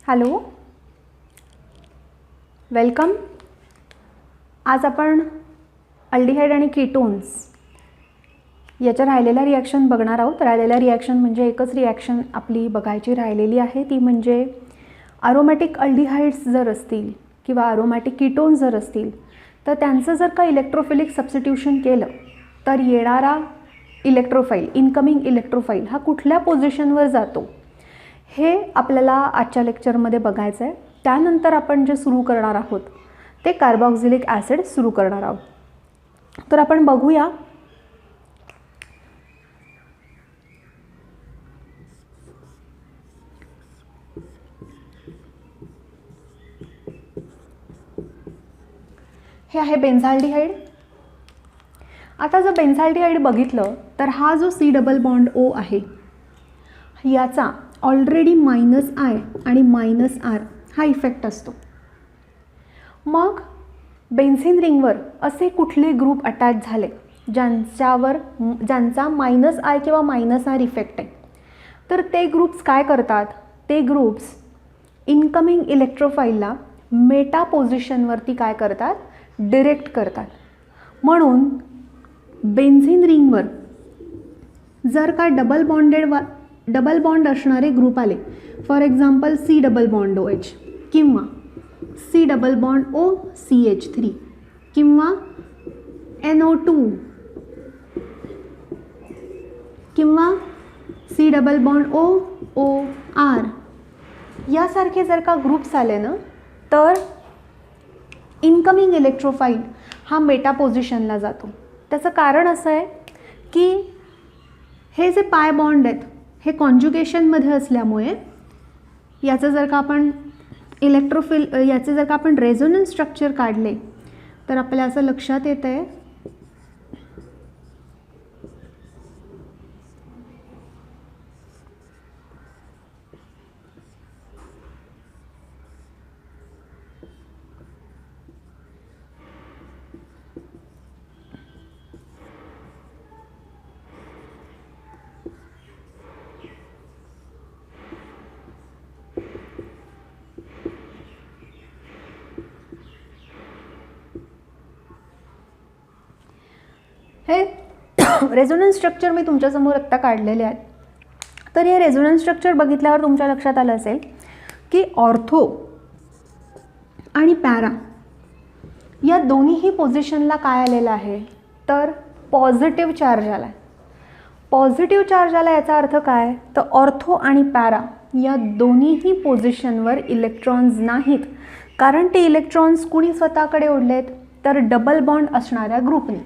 Hello, welcome. आज आपण aldehyde आणि कीटोन्स याच्या राहिलेल्या रिॲक्शन बघणार आहोत. राहिलेल्या रिॲक्शन म्हणजे एकच रिॲक्शन आपली बघायची राहिलेली आहे, ती म्हणजे अरोमॅटिक अल्डिहाइड्स जर असतील किंवा अरोमॅटिक कीटोन्स जर असतील तर त्यांचं जर का इलेक्ट्रोफिलिक सबस्टिट्यूशन केलं तर येणारा इलेक्ट्रोफाईल, इनकमिंग इलेक्ट्रोफाईल हा कुठल्या पोझिशनवर जातो हे आपल्याला आजच्या लेक्चरमध्ये बघायचं आहे. त्यानंतर आपण जे सुरू करणार आहोत ते कार्बोक्सिलिक ॲसिड सुरू करणार आहोत. तर आपण बघूया हे आहे बेन्झाल्डिहाइड. आता जर बेन्झाल्डिहाइड बघितलं तर हा जो C डबल बॉन्ड O आहे याचा ऑलरेडी -I आणि -R हा इफेक्ट असतो. मग बेन्झीन रिंगवर असे कुठले ग्रुप अटॅच झाले ज्यांचा -I किंवा -R इफेक्ट आहे, तर ते ग्रुप्स काय करतात, ते ग्रुप्स इनकमिंग इलेक्ट्रोफाईलला मेटा पोझिशनवरती काय करतात, डिरेक्ट करतात. म्हणून बेन्झीन रिंगवर जर का डबल बॉन्ड असणारे ग्रुप आले, for example C double bond OH किंवा C double bond O CH3 किंवा NO2 किंवा C double bond O OR यासारखे जर का ग्रुप्स आले ना, तर इनकमिंग इलेक्ट्रोफाईल हा मेटा पोझिशनला जातो. त्याचं कारण असं आहे की हे जे पाय बॉन्ड आहेत हे कॉन्जुगेशनमध्ये असल्यामुळे याचं जर का आपण याचे जर का आपण रेझोनन्स स्ट्रक्चर काढले तर आपल्याला असं लक्षात येतं आहे हे रेझोनन्स स्ट्रक्चर मी तुमच्यासमोर आत्ता काढलेले आहेत. तर हे रेझोनन्स स्ट्रक्चर बघितल्यावर तुमच्या लक्षात आलं असेल की ऑर्थो आणि पॅरा या दोन्हीही पोझिशनला काय आलेलं आहे, तर पॉझिटिव्ह चार्ज आला आहे. पॉझिटिव्ह चार्ज आला याचा अर्थ काय, तर ऑर्थो आणि पॅरा या दोन्हीही पोझिशनवर इलेक्ट्रॉन्स नाहीत, कारण ते इलेक्ट्रॉन्स कुणी स्वतःकडे ओढलेत, तर डबल बॉन्ड असणाऱ्या ग्रुपनी,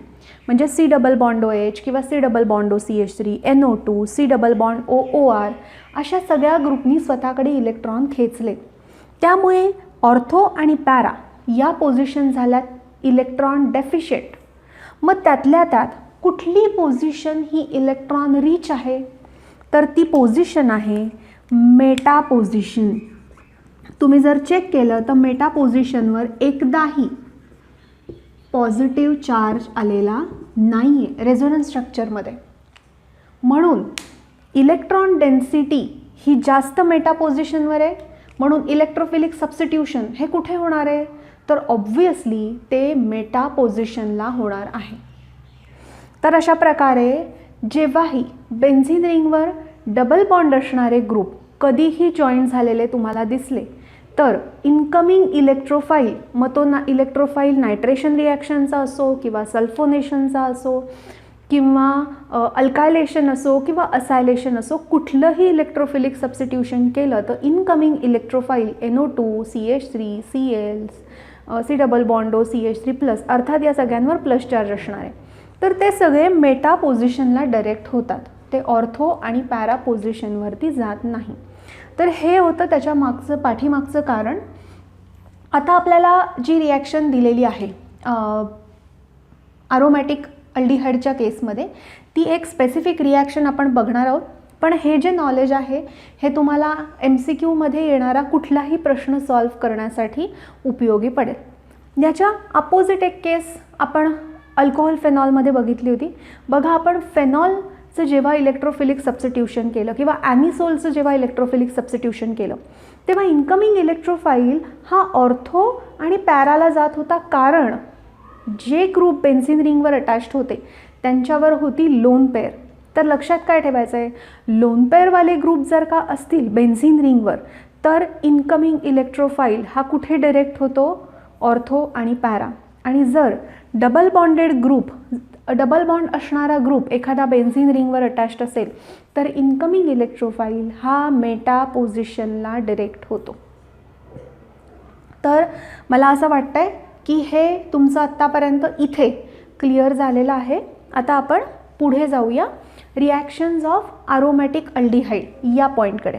म्हणजे C डबल बॉन्ड OH किंवा C double bond O CH3 NO2 C double bond O OR अशा सगळ्या ग्रुपनी स्वतःकडे इलेक्ट्रॉन खेचले. त्यामुळे ऑर्थो आणि पॅरा या पोझिशन झाल्यात इलेक्ट्रॉन डेफिशिएंट. मग त्यातल्या त्यात कुठली पोझिशन ही इलेक्ट्रॉन रिच आहे, तर ती पोझिशन आहे मेटा पोझिशन. तुम्ही जर चेक केलं तर मेटा पोझिशनवर एकदाही पॉझिटिव्ह चार्ज आलेला नाही आहे रेझोनन्स स्ट्रक्चरमध्ये. म्हणून इलेक्ट्रॉन डेन्सिटी ही जास्त मेटा पोझिशनवर आहे. म्हणून इलेक्ट्रोफिलिक सबस्टिट्यूशन हे कुठे होणार आहे, तर ऑब्व्हियसली ते मेटा पोझिशनला होणार आहे. तर अशा प्रकारे जेव्हाही बेन्झीन रिंगवर डबल बॉन्ड असणारे ग्रुप कधीही जॉईंट झालेले तुम्हाला दिसले तर इनकमिंग इलेक्ट्रोफाईल, मग तो इलेक्ट्रोफाईल नायट्रेशन रिॲक्शनचा असो किंवा सल्फोनेशनचा असो किंवा अल्कायलेशन असो किंवा असायलेशन असो, कुठलंही इलेक्ट्रोफिलिक सबस्टिट्यूशन केलं तर incoming इलेक्ट्रोफाईल NO2 CH3 C double bond O CH3+ अर्थात या सगळ्यांवर प्लस चार्ज असणार आहे. तर ते सगळे मेटा पोझिशनला डायरेक्ट होतात, ते ऑर्थो आणि पॅरा पोझिशनवरती जात नाही. तर हे होतं त्याच्या पाठीमागचं कारण. आता आपल्याला जी रिॲक्शन दिलेली आहे अरोमॅटिक अल्डिहाइडच्या केसमध्ये, ती एक स्पेसिफिक रिॲक्शन आपण बघणार आहोत. पण हे जे नॉलेज आहे हे तुम्हाला MCQमध्ये येणारा कुठलाही प्रश्न सॉल्व्ह करण्यासाठी उपयोगी पडेल. याच्या अपोजिट एक केस आपण अल्कोहोल फेनॉलमध्ये बघितली होती. बघा, आपण फेनॉल चं जेव्हा इलेक्ट्रोफिलिक सबस्टिट्यूशन केलं किंवा ॲनिसोलचं जेव्हा इलेक्ट्रोफिलिक सबस्टिट्यूशन केलं तेव्हा इन्कमिंग इलेक्ट्रोफाईल हा ऑर्थो आणि पॅराला जात होता, कारण जे ग्रुप बेन्झीन रिंगवर अटॅच्ड होते त्यांच्यावर होती लोन पेअर. तर लक्षात काय ठेवायचं आहे, लोन पेअरवाले ग्रुप जर का असतील बेन्झीन रिंगवर तर इन्कमिंग इलेक्ट्रोफाईल हा कुठे डायरेक्ट होतो, ऑर्थो आणि पॅरा. आणि जर डबल बॉन्ड असणारा ग्रुप एखादा बेन्झीन रिंगवर अटॅच्ड असेल तर इन्कमिंग इलेक्ट्रोफाईल हा मेटा पोझिशनला डायरेक्ट होतो. तर मला असं वाटतंय की हे तुमचं आत्तापर्यंत इथे क्लिअर झालेलं आहे. आता आपण पुढे जाऊया रिॲक्शन्स ऑफ अरोमॅटिक अल्डिहाइड या पॉईंटकडे.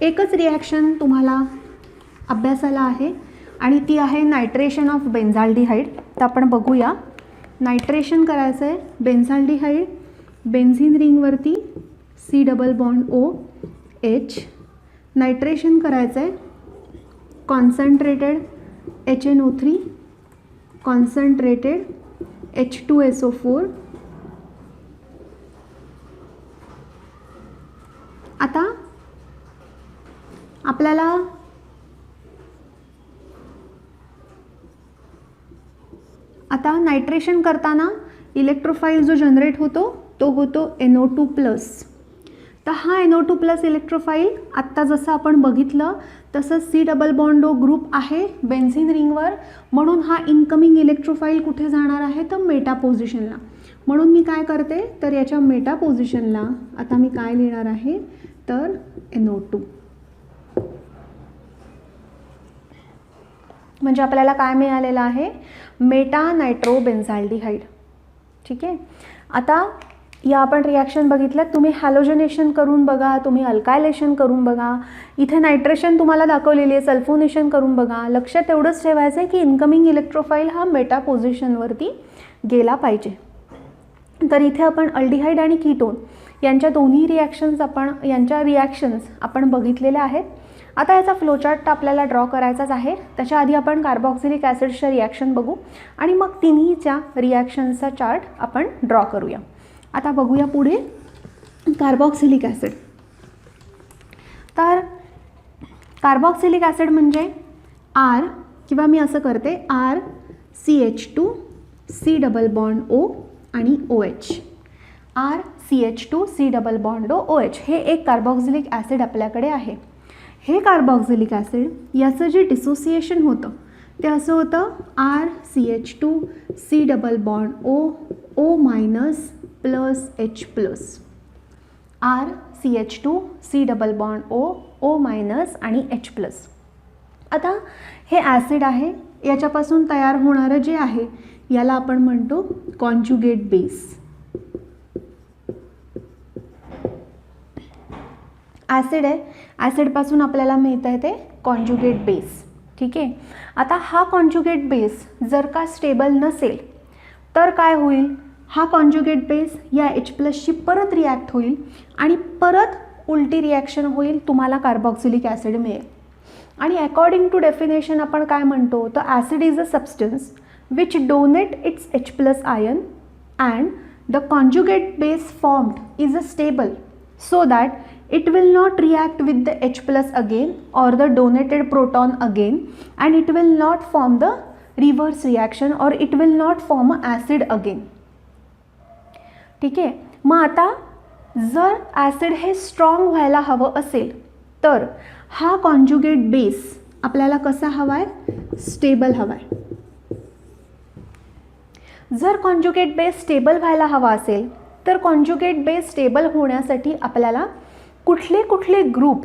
एकच रिॲक्शन तुम्हाला अभ्यासाला आहे आणि ती आहे नायट्रेशन ऑफ बेन्झाल्डिहाइड. तर आपण बघूया. नायट्रेशन करायचं आहे बेन्झाल्डिहाइड, बेन्झीन रिंगवरती COOH. नायट्रेशन करायचं आहे कॉन्सन्ट्रेटेड HNO3, कॉन्सन्ट्रेटेड H2SO4. आता आपल्याला नायट्रेशन करताना इलेक्ट्रोफाईल जो जनरेट होतो तो होतो NO2+. तर हा NO2+ इलेक्ट्रोफाईल आत्ता जसं आपण बघितलं तसं C+O ग्रुप आहे बेन्झीन रिंगवर, म्हणून हा इन्कमिंग इलेक्ट्रोफाईल कुठे जाणार आहे तर मेटा पोझिशनला. म्हणून मी काय करते तर याच्या मेटा पोझिशनला आता मी काय लिहिणार आहे तर NO2. म्हणजे आपल्याला काय मिळालेलं आहे, मेटा नायट्रो बेन्झाल्डिहाइड. ठीक आहे. आता या आपण रिॲक्शन बघितल्यात. तुम्ही हॅलोजनेशन करून बघा, तुम्ही अल्कायलेशन करून बघा. इथे नायट्रेशन तुम्हाला दाखवलेली आहे, सल्फोनेशन करून बघा. लक्षात एवढंच ठेवायचं आहे की इन्कमिंग इलेक्ट्रोफाईल हा मेटा पोझिशनवरती गेला पाहिजे. तर इथे आपण अल्डिहाइड आणि कीटोन यांच्या दोन्ही रिॲक्शन्स आपण बघितलेल्या आहेत. आता याचा फ्लोचार्ट आपल्याला ड्रॉ करायचाच आहे. त्याच्या आधी आपण कार्बॉक्सिलिक ॲसिडच्या रिॲक्शन बघू आणि मग तिन्हीच्या रिॲक्शन्सचा चार्ट आपण ड्रॉ करूया. आता बघूया पुढे कार्बॉक्सिलिक ॲसिड. तर कार्बॉक्सिलिक ॲसिड म्हणजे R, किंवा मी असं करते RCH2 C+O आणि OH. RCH2 C+O OH हे एक कार्बॉक्सिलिक ॲसिड आपल्याकडे आहे. हे कार्बॉक्सिलिक ॲसिड याचं जे डिसोसिएशन होतं ते असं होतं RCH2 C+O O- +H+. RCH2 C+O O- आणि H+. आता हे ॲसिड आहे, याच्यापासून तयार होणारं जे आहे याला आपण म्हणतो कॉन्जुगेट बेस. ॲसिड आहे, ॲसिडपासून आपल्याला मिळतं आहे ते कॉन्जुगेट बेस. ठीक आहे. आता हा कॉन्जुगेट बेस जर का स्टेबल नसेल तर काय होईल, हा कॉन्जुगेट बेस या H+शी परत रिॲक्ट होईल आणि परत उलटी रिॲक्शन होईल, तुम्हाला कार्बॉक्सिलिक ॲसिड मिळेल. आणि अकॉर्डिंग टू डेफिनेशन आपण काय म्हणतो तर acid is a substance which donate it's H+ ion and the conjugate base formed is a stable so that it will not react with the H+ again or the donated proton again, and it will not form the reverse reaction or it will not form a acid again. ठीक आहे. मग आता जर acid हे strong व्हायला हवं असेल तर हा कॉन्जुगेट बेस आपल्याला कसा हवा आहे, स्टेबल हवा आहे. जर कॉन्जुगेट बेस स्टेबल व्हायला हवा असेल तर कॉन्जुगेट बेस स्टेबल होण्यासाठी आपल्याला कुठले कुठले ग्रुप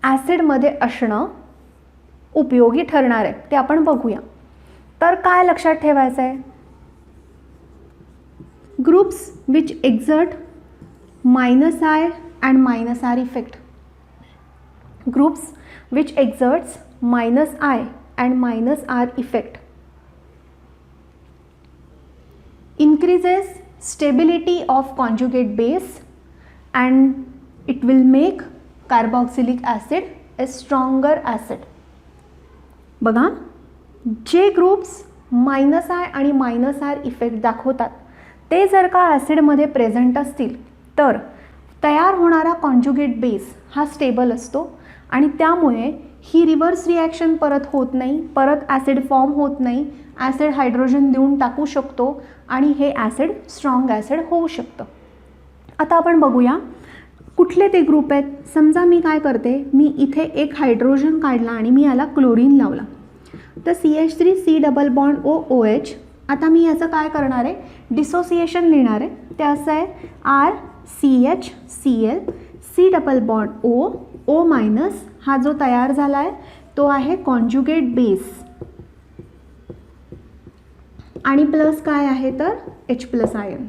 ॲसिडमध्ये असणं उपयोगी ठरणार आहे ते आपण बघूया. तर काय लक्षात ठेवायचं आहे, groups which exert -I and -R effect. Groups which एक्झर्ट्स -I and -R effect increases stability of conjugate base and it will make carboxylic acid a stronger acid. बघा, जे ग्रुप्स -I आणि -R इफेक्ट दाखवतात ते जर का ॲसिडमध्ये present असतील तर तयार होणारा कॉन्जुगेट बेस हा स्टेबल असतो आणि त्यामुळे ही रिव्हर्स रिॲक्शन परत होत नाही, परत ॲसिड फॉर्म होत नाही, ॲसिड हायड्रोजन देऊन टाकू शकतो आणि हे ॲसिड स्ट्रॉंग ॲसिड होऊ शकतं. आता आपण बघूया कुठले ते ग्रुप आहेत. समजा मी काय करते, मी इथे एक हायड्रोजन काढला आणि मी याला क्लोरीन लावला, तर CH3 C double bond OOH. आता मी याचं काय करणार आहे, डिसोसिएशन लिहिणार आहे. ते असं आहे RCHCl C double bond O minus. हा जो तयार झाला आहे तो आहे कॉन्जुगेट बेस आणि प्लस काय आहे तर H+ आयन.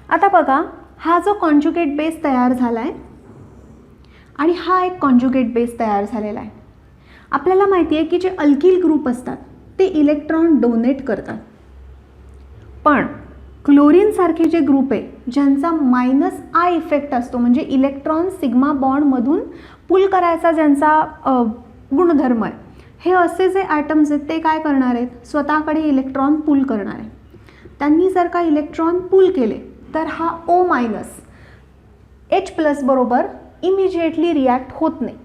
आता बघा हा जो कॉन्जुगेट बेस तयार झाला आहे आणि हा एक कॉन्जुगेट बेस तयार झालेला आहे. आपल्याला माहिती आहे की जे अल्किल ग्रुप असतात ते इलेक्ट्रॉन डोनेट करतात, पण क्लोरीनसारखे जे ग्रुप आहे ज्यांचा -I इफेक्ट असतो, म्हणजे इलेक्ट्रॉन सिग्मा बॉन्डमधून पुल करायचा ज्यांचा गुणधर्म आहे, हे असे जे ॲटम्स आहेत ते काय करणार आहेत, स्वतःकडे इलेक्ट्रॉन पुल करणार आहे. त्यांनी जर का इलेक्ट्रॉन पुल केले तर हा O- H+ बरोबर इमिजिएटली रिॲक्ट होत नाही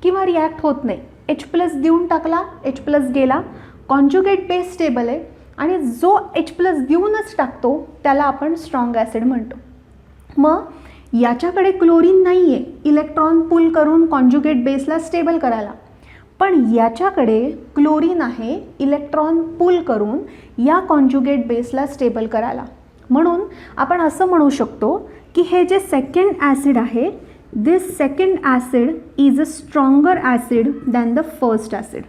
किंवा रिॲक्ट होत नाही. H+ देऊन टाकला, H+ गेला, कॉन्जुगेट बेस स्टेबल आहे आणि जो H+ देऊनच टाकतो त्याला आपण स्ट्रॉंग ॲसिड म्हणतो. मग याच्याकडे क्लोरीन नाही आहे इलेक्ट्रॉन पुल करून कॉन्जुगेट बेसला स्टेबल करायला, पण याच्याकडे क्लोरीन आहे इलेक्ट्रॉन पुल करून या कॉन्जुगेट बेसला स्टेबल करायला. म्हणून आपण असं म्हणू शकतो की हे जे सेकंड ॲसिड आहे, this second acid is a stronger acid than the first acid.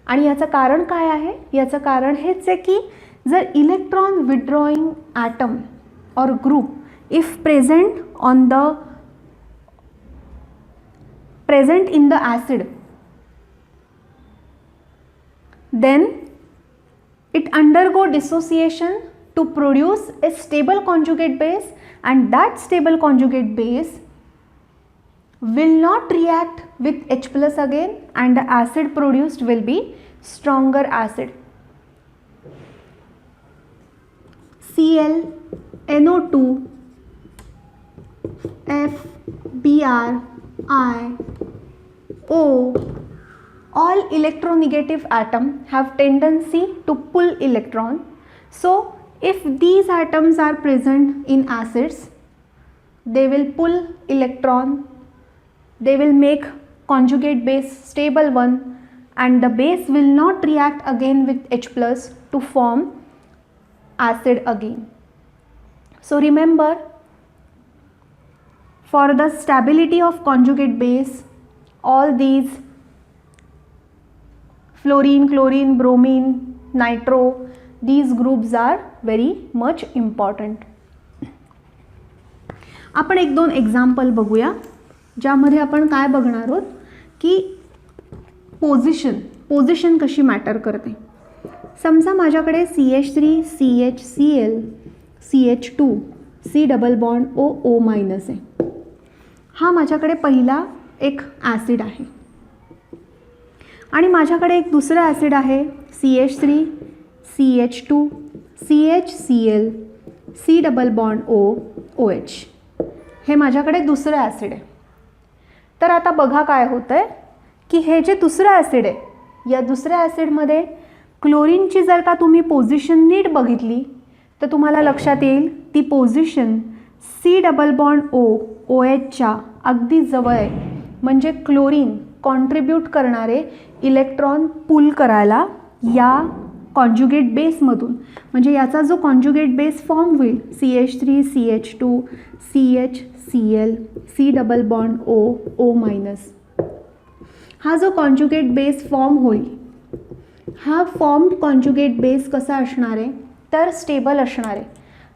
आणि याचं कारण काय आहे, याचं कारण हेच आहे की जर इलेक्ट्रॉन विथड्रॉईंग ॲटम और group if present in the acid, then it undergo dissociation to produce a stable conjugate base, and that stable conjugate base will not react with H+ again, and the acid produced will be stronger acid. Cl, NO2, F, Br, I, O, all electronegative atom have tendency to pull electron. So if these atoms are present in acids, they will pull electron, they will make conjugate base stable one, and the base will not react again with H+ to form acid again. So remember, for the stability of conjugate base, all these fluorine, chlorine, bromine, nitro, these groups are very much important. आपण एक दोन example बघूया ज्यामध्ये आपण काय बघणार आहोत की पोझिशन कशी मॅटर करते. समजा माझ्याकडे CH3 CHCl CH2 C double bond O minus आहे. हा माझ्याकडे पहिला एक ॲसिड आहे आणि माझ्याकडे एक दुसरा ॲसिड आहे CH3 CH2 CHCl C double bond OH. हे माझ्याकडे दुसरं ॲसिड आहे. तर आता बघा काय होतं आहे की हे जे दुसरं ॲसिड आहे या दुसऱ्या ॲसिडमध्ये क्लोरीनची जर का तुम्ही पोझिशन नीट बघितली तर तुम्हाला लक्षात येईल ती पोझिशन C डबल बॉन्ड OHच्या अगदी जवळ आहे. म्हणजे क्लोरीन कॉन्ट्रीब्यूट करणारे इलेक्ट्रॉन पुल करायला या कॉन्जुगेट बेसमधून, म्हणजे याचा जो कॉन्जुगेट बेस फॉर्म होईल CH3 CH2 CHCl C double bond O minus, हा जो कॉन्जुगेट बेस फॉर्म होईल हा फॉर्म्ड कॉन्जुगेट बेस कसा असणार आहे तर स्टेबल असणार आहे.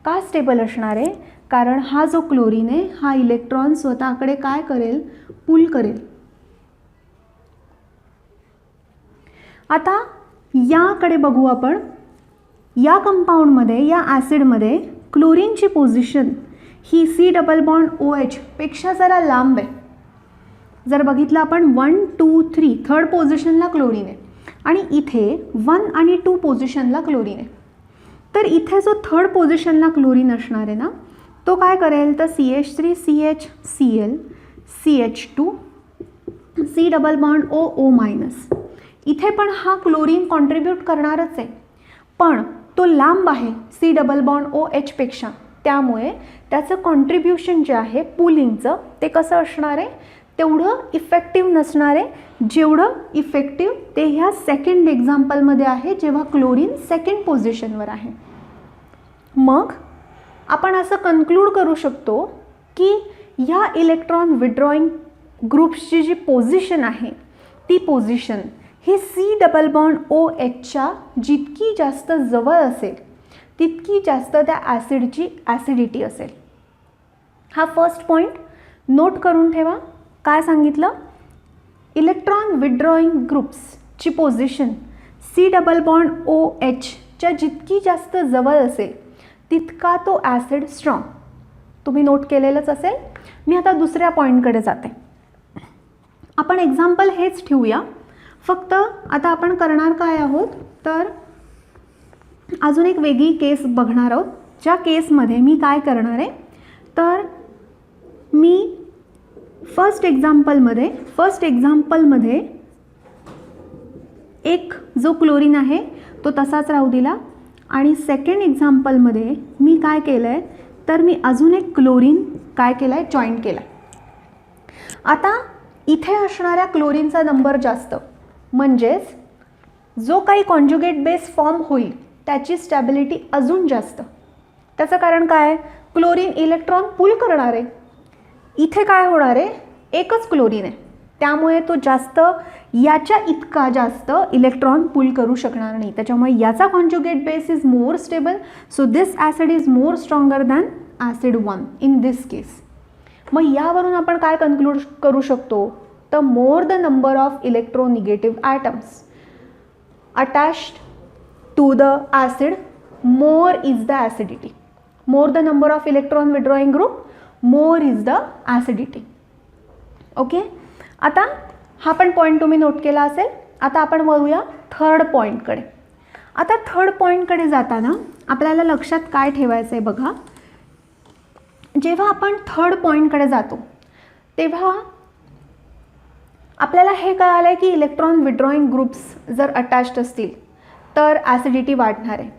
का स्टेबल असणार आहे, कारण हा जो क्लोरीन आहे हा इलेक्ट्रॉन स्वतःकडे काय करेल, पुल करेल. आता याकडे बघू आपण. या कंपाऊंडमध्ये या ॲसिडमध्ये क्लोरीनची पोझिशन ही C डबल बॉन्ड OH पेक्षा जरा लांब आहे. जर बघितलं आपण 1, 2, 3 थर्ड पोझिशनला क्लोरीन आहे आणि इथे 1 आणि 2 पोझिशनला क्लोरीन आहे. तर इथे जो थर्ड पोझिशनला क्लोरीन असणार आहे ना, तो काय करेल तर CH3 CHCl CH2 C double bond O इथे पण हा क्लोरीन कॉन्ट्रीब्यूट करणारच आहे, पण तो लांब आहे C डबल बॉन्ड OH पेक्षा, त्यामुळे त्याचं कॉन्ट्रीब्युशन जे आहे पुलिंगचं ते कसं असणार आहे, तेवढं इफेक्टिव्ह नसणार आहे जेवढं इफेक्टिव्ह ते ह्या सेकंड एक्झाम्पलमध्ये आहे, जेव्हा क्लोरीन सेकंड पोझिशनवर आहे. मग आपण असं कन्क्लूड करू शकतो की ह्या इलेक्ट्रॉन विड्रॉईंग ग्रुप्सची जी पोझिशन आहे ती पोझिशन ही C डबल बॉन्ड OHच्या जितकी जास्त जवळ असेल तितकी जास्त त्या ॲसिडची ॲसिडिटी असेल. हा फर्स्ट पॉईंट नोट करून ठेवा. काय सांगितलं, इलेक्ट्रॉन विड्रॉईंग ग्रुप्सची पोझिशन C डबल बॉन्ड OHच्या जितकी जास्त जवळ असेल तितका तो ॲसिड स्ट्रॉंग. तुम्ही नोट केलेलंच असेल. मी आता दुसऱ्या पॉईंटकडे जाते. आपण एक्झाम्पल हेच ठेवूया, फक्त आता आपण करणार काय आहोत तर अजून एक वेगळी केस बघणार आहोत, ज्या केसमध्ये मी काय करणार आहे तर मी फर्स्ट एक्झाम्पलमध्ये एक जो क्लोरीन आहे तो तसाच राहू दिला आणि सेकंड एक्झाम्पलमध्ये मी काय केलं आहे तर मी अजून एक क्लोरीन काय केलं आहे जॉईन केला आहे. आता इथे असणाऱ्या क्लोरीनचा नंबर जास्त, म्हणजेच जो काही कॉन्जुगेट बेस फॉर्म होईल त्याची स्टॅबिलिटी अजून जास्त. त्याचं कारण काय, क्लोरीन इलेक्ट्रॉन पुल करणार आहे. इथे काय होणार आहे, एकच क्लोरीन आहे, त्यामुळे तो जास्त याच्या इतका जास्त इलेक्ट्रॉन पुल करू शकणार नाही. त्याच्यामुळे याचा conjugate base is more stable, so this acid is more stronger than acid 1 in this case. मग यावरून आपण काय कन्क्लूड करू शकतो तर more the number of electronegative atoms attached to the acid more is the acidity. More the number of electron withdrawing group more is the acidity. Okay, आता हा पण पॉईंट तुम्ही नोट केला असेल. आता आपण वळूया थर्ड पॉईंटकडे. आता थर्ड पॉईंटकडे जाताना आपल्याला लक्षात काय ठेवायचं आहे बघा, जेव्हा आपण थर्ड पॉईंटकडे जातो तेव्हा आपल्याला हे कळालं आहे की इलेक्ट्रॉन विड्रॉईंग ग्रुप्स जर अटॅच्ड असतील तर ॲसिडिटी वाढणार आहे.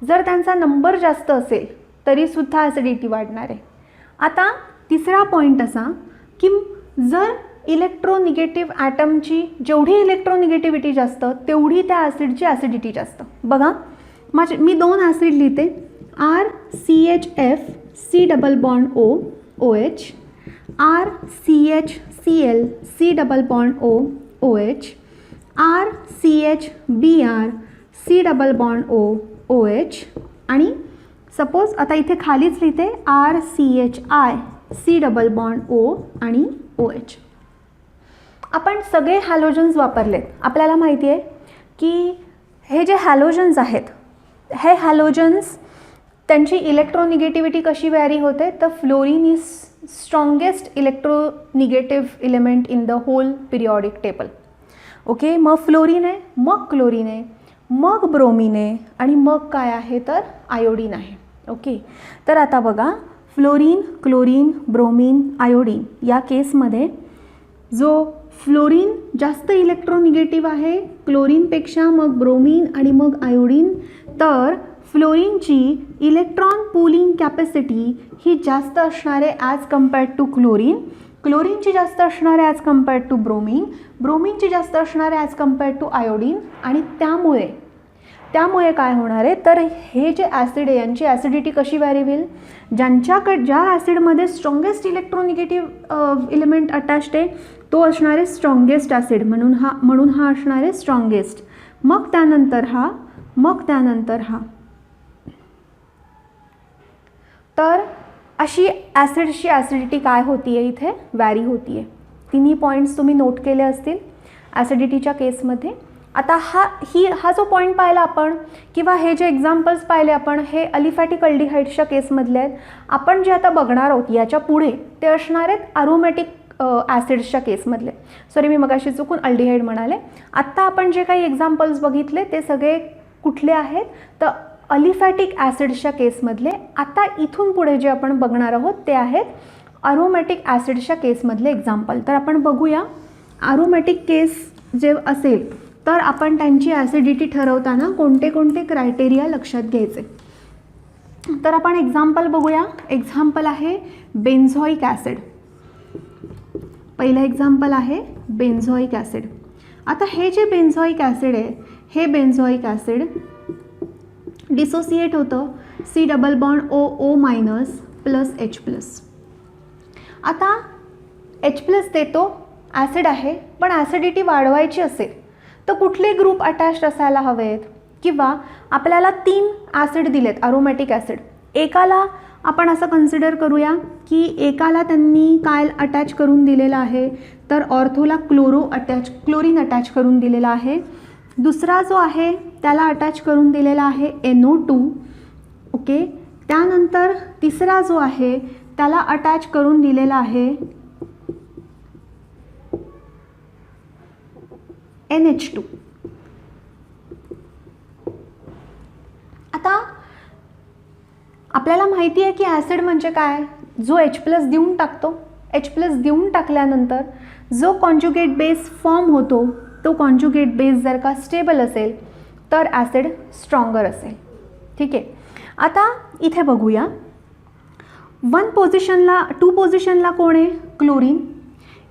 जर त्यांचा नंबर जास्त असेल तरीसुद्धा ॲसिडिटी वाढणार आहे. आता तिसरा पॉईंट असा की जर इलेक्ट्रोनिगेटिव्ह ॲटमची जेवढी इलेक्ट्रोनिगेटिव्हिटी जास्त तेवढी त्या ॲसिडची ॲसिडिटी जास्त. बघा मी 2 ॲसिड लिहिते, RCHF C double bond OH, RCHCl C double bond OH, RCHBr C double bond OH आणि सपोज आता इथे खालीच लिहिते RCHI C double bond O आणि OH. आपण सगळे हॅलोजन्स वापरलेत. आपल्याला माहिती आहे की हे जे हॅलोजन्स आहेत हे हॅलोजन्स त्यांची इलेक्ट्रोनिगेटिव्हिटी कशी व्हॅरी होते तर fluorine is strongest electronegative element in the whole periodic table. Okay, मग फ्लोरीन आहे, मग क्लोरीन आहे, मग ब्रोमीन आहे आणि मग काय आहे तर आयोडीन आहे. ओके, तर आता बघा फ्लोरीन, क्लोरीन, ब्रोमीन, आयोडीन या केसमध्ये जो फ्लोरीन जास्त इलेक्ट्रोनिगेटिव्ह आहे क्लोरीनपेक्षा, मग ब्रोमीन आणि मग आयोडीन, तर फ्लोरीनची इलेक्ट्रॉन पुलिंग कॅपॅसिटी ही जास्त असणार आहे ॲज कम्पेअर्ड टू क्लोरीन, क्लोरीनची जास्त असणार आहे ॲज कम्पेअर्ड टू ब्रोमीन, ब्रोमीनची जास्त असणार आहे ॲज कम्पेअर्ड टू आयोडीन. आणि त्यामुळे काय होणार आहे तर हे जे ॲसिड आहे यांची ॲसिडिटी कशी व्हॅरी होईल, ज्या ॲसिडमध्ये स्ट्रॉंगेस्ट इलेक्ट्रोनिगेटिव्ह एलिमेंट अटॅच्ड आहे तो असणार आहे स्ट्रॉंगेस्ट ॲसिड, म्हणून हा असणार आहे स्ट्रॉंगेस्ट, मग त्यानंतर हा. तर अशी ॲसिडची ॲसिडिटी काय होती आहे इथे व्हॅरी होती आहे. तिन्ही पॉईंट्स तुम्ही नोट केले असतील ॲसिडिटीच्या केसमध्ये. आता हा जो पॉईंट पाहिला आपण किंवा हे जे एक्झाम्पल्स पाहिले आपण हे अलिफॅटिक अल्डिहाइड्सच्या केसमधले आहेत. आपण जे आता बघणार आहोत याच्या पुढे ते असणार आहेत अरोमॅटिक ॲसिड्सच्या केसमधले. सॉरी, मी मगाशी चुकून अल्डिहाइड म्हणाले. आत्ता आपण जे काही एक्झाम्पल्स बघितले ते सगळे कुठले आहेत, तर अलिफॅटिक ॲसिड्सच्या केसमधले. आता इथून पुढे जे आपण बघणार आहोत ते आहेत अरोमॅटिक ॲसिड्सच्या केसमधले एक्झाम्पल. तर आपण बघूया अरोमॅटिक केस जे असेल तर आपण त्यांची ॲसिडिटी ठरवताना कोणते कोणते क्रायटेरिया लक्षात घ्यायचे. तर आपण एक्झाम्पल बघूया. एक्झाम्पल आहे बेन्झॉइक ॲसिड. पहिलं एक्झाम्पल आहे बेन्झॉइक ॲसिड. आता हे जे बेन्झॉइक ॲसिड आहे, हे बेन्झॉइक ॲसिड डिसोसिएट होतं C double bond O O minus plus H plus. आता एच प्लस देतो, ॲसिड आहे, पण ॲसिडिटी वाढवायची असेल तर कुठले ग्रुप अटॅच्ड असायला हवेत, किंवा आपल्याला 3 ॲसिड दिलेत अरोमॅटिक ॲसिड. एकाला आपण असं कन्सिडर करूया की एकाला त्यांनी काय अटॅच करून दिलेलं आहे, तर ऑर्थोला क्लोरीन अटॅच करून दिलेला आहे. दुसरा जो आहे त्याला अटॅच करून दिलेला आहे NO2. ओके. त्यानंतर तिसरा जो आहे त्याला अटॅच करून दिलेला आहे NH2. आता आपल्याला माहिती आहे की ॲसिड म्हणजे काय, जो H प्लस देऊन टाकतो. H प्लस देऊन टाकल्यानंतर जो कॉन्जुगेट बेस फॉर्म होतो, तो कॉन्जुगेट बेस जर का स्टेबल असेल तर ॲसिड स्ट्रॉंगर असेल. ठीक आहे. आता इथे बघूया 2 पोझिशनला कोण आहे, क्लोरीन.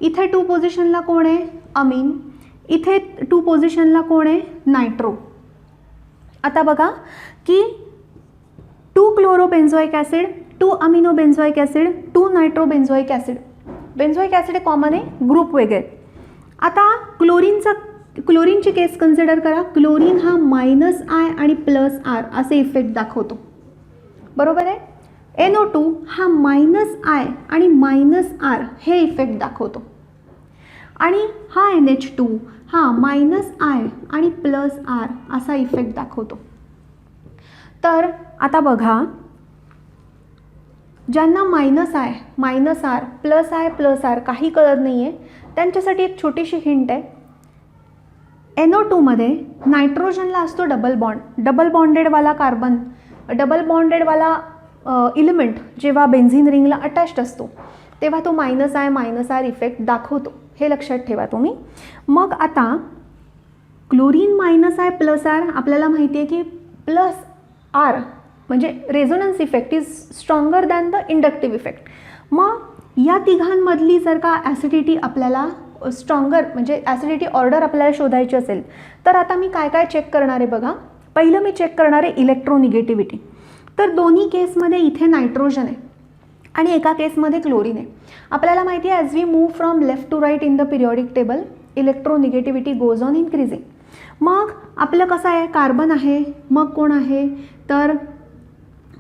इथे 2 पोझिशनला कोण आहे, अमीन. इथे 2 पोझिशनला कोण आहे, नायट्रो. आता बघा की 2 chloro benzoic acid, 2 amino benzoic acid, 2 nitro benzoic acid. Benzoic acid common आहे, ग्रुप वेगळे. आता क्लोरीनची केस कन्सिडर करा. क्लोरीन हा -I आणि +R असे इफेक्ट दाखवतो, बरोबर आहे. NO2 हा -I आणि -R हे इफेक्ट दाखवतो, आणि हा NH2 हा -I आणि +R असा इफेक्ट दाखवतो. तर आता बघा, ज्यांना -I, -R, +I, +R काही कळत नाही आहे त्यांच्यासाठी एक छोटीशी हिंट आहे. NO2 मध्ये नायट्रोजनला असतो डबल बॉन्ड. डबल बॉन्डेडवाला इलिमेंट जेव्हा बेन्झिन रिंगला अटॅच्ड असतो तेव्हा तो -I, -R इफेक्ट दाखवतो. हे लक्षात ठेवा तुम्ही. मग आता क्लोरीन -I +R आपल्याला माहिती आहे की +R म्हणजे resonance effect is stronger than the inductive effect. मग या तिघांमधली जर का ॲसिडिटी आपल्याला स्ट्रॉंगर म्हणजे ॲसिडिटी ऑर्डर आपल्याला शोधायची असेल तर आता मी काय काय चेक करणार आहे बघा. पहिलं मी चेक करणार आहे इलेक्ट्रोनिगेटिव्हिटी. तर दोन्ही केसमध्ये इथे नायट्रोजन आहे आणि एका केसमध्ये क्लोरीन आहे. आपल्याला माहिती आहे as we move from left to right in the periodic table electronegativity goes on increasing. मग आपलं कसं आहे, कार्बन आहे, मग कोण आहे, तर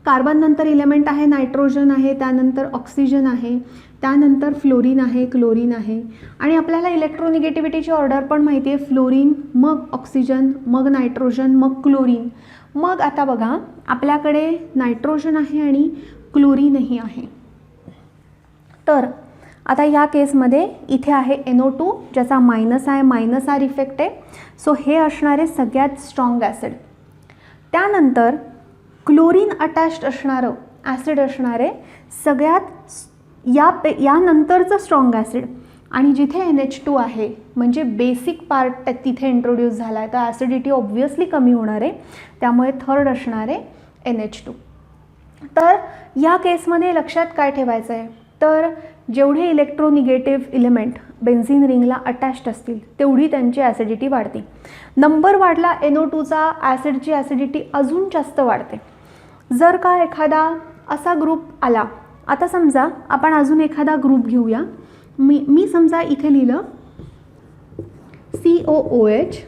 कार्बन नंतर इलेमेंट आहे नायट्रोजन आहे, त्यानंतर ऑक्सिजन आहे, त्यानंतर फ्लोरीन आहे, क्लोरीन आहे, आणि आपल्याला इलेक्ट्रोनिगेटिव्हिटीची ऑर्डर पण माहिती आहे, फ्लोरीन मग ऑक्सिजन मग नायट्रोजन मग क्लोरीन. मग आता बघा आपल्याकडे नायट्रोजन आहे आणि क्लोरीनही आहे. तर आता या केसमध्ये इथे आहे NO2 ज्याचा -I, -R इफेक्ट आहे. सो हे असणारे सगळ्यात स्ट्रॉंग ॲसिड. त्यानंतर क्लोरीन अटॅच्ड असणारं ॲसिड असणारे सगळ्यात यानंतरचं स्ट्रॉंग ॲसिड, आणि जिथे NH2 आहे म्हणजे बेसिक पार्ट तिथे इंट्रोड्यूस झाला आहे तर ॲसिडिटी ऑब्व्हियसली कमी होणार आहे, त्यामुळे थर्ड असणार आहे NH2. तर या केसमध्ये लक्षात काय ठेवायचं आहे, तर जेवढे इलेक्ट्रोनिगेटिव्ह इलिमेंट बेन्झिन रिंगला अटॅच्ड असतील तेवढी त्यांची ॲसिडिटी वाढते. नंबर वाढला NO2चा, ॲसिडची ॲसिडिटी अजून जास्त वाढते. जर का एखादा असा ग्रुप आला, आता समजा आपण अजून एखादा ग्रुप घेऊया. मी समजा इथे लिहिलं COOH